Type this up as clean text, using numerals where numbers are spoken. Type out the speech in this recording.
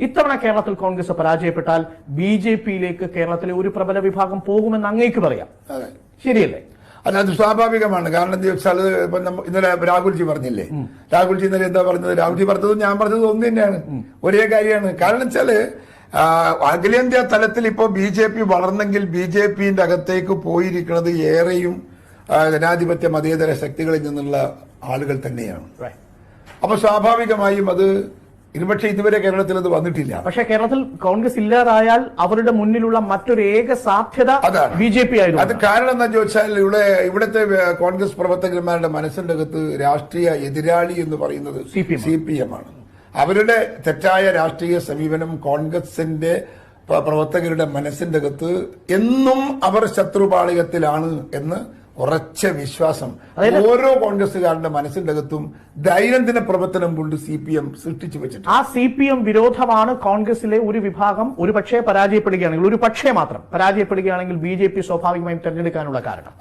ഇത്തവണ കേരളത്തിൽ കോൺഗ്രസ് പരാജയപ്പെട്ടാൽ ബി.ജെ.പിയിലേക്ക് കേരളത്തിലെ ഒരു പ്രബല വിഭാഗം പോകുമെന്ന് അങ്ങേക്ക് പറയാം, ശരിയല്ലേ? അത് സ്വാഭാവികമാണ്. കാരണം എന്താ വെച്ചാൽ ഇന്നലെ രാഹുൽജി പറഞ്ഞില്ലേ, രാഹുൽജി ഇന്നലെ എന്താ പറഞ്ഞത്? രാഹുൽജി പറഞ്ഞതും ഞാൻ പറഞ്ഞത് ഒന്ന് തന്നെയാണ്, ഒരേ കാര്യമാണ്. കാരണം വെച്ചാല് അഖിലേന്ത്യാ തലത്തിൽ ഇപ്പോ ബി.ജെ.പി വളർന്നെങ്കിൽ ബി.ജെ.പിന്റെ അകത്തേക്ക് പോയിരിക്കുന്നത് ഏറെയും ജനാധിപത്യ മതേതര ശക്തികളിൽ നിന്നുള്ള ആളുകൾ തന്നെയാണ്. അപ്പൊ സ്വാഭാവികമായും അത് ഒരുപക്ഷെ ഇതുവരെ കേരളത്തിൽ അത് വന്നിട്ടില്ല. പക്ഷേ കേരളത്തിൽ കോൺഗ്രസ് ഇല്ലാതായാൽ അവരുടെ മുന്നിലുള്ള മറ്റൊരു ഏക സാധ്യത ബി.ജെ.പി ആയിരുന്നു. അത് കാരണം എന്താ ചോദിച്ചാൽ ഇവിടുത്തെ കോൺഗ്രസ് പ്രവർത്തകന്മാരുടെ മനസ്സിന്റെ അകത്ത് രാഷ്ട്രീയ എതിരാളി എന്ന് പറയുന്നത് CPM ആണ്. അവരുടെ തെറ്റായ രാഷ്ട്രീയ സമീപനം കോൺഗ്രസിന്റെ പ്രവർത്തകരുടെ മനസ്സിന്റെ അകത്ത് എന്നും അവർ ശത്രുപാളികത്തിലാണ് എന്ന് ഉറച്ച വിശ്വാസം ഓരോ കോൺഗ്രസുകാരുടെ മനസ്സിന്റെ അകത്തും ദൈനംദിന പ്രവർത്തനം കൊണ്ട് CPM സൃഷ്ടിച്ചു വെച്ചിട്ടുണ്ട്. ആ CPM വിരോധമാണ് കോൺഗ്രസിലെ ഒരു വിഭാഗം ഒരു പക്ഷേ പരാജയപ്പെടുകയാണെങ്കിൽ, ഒരു പക്ഷേ മാത്രം പരാജയപ്പെടുകയാണെങ്കിൽ ബി.ജെ.പി സ്വാഭാവികമായും തെരഞ്ഞെടുക്കാനുള്ള കാരണം.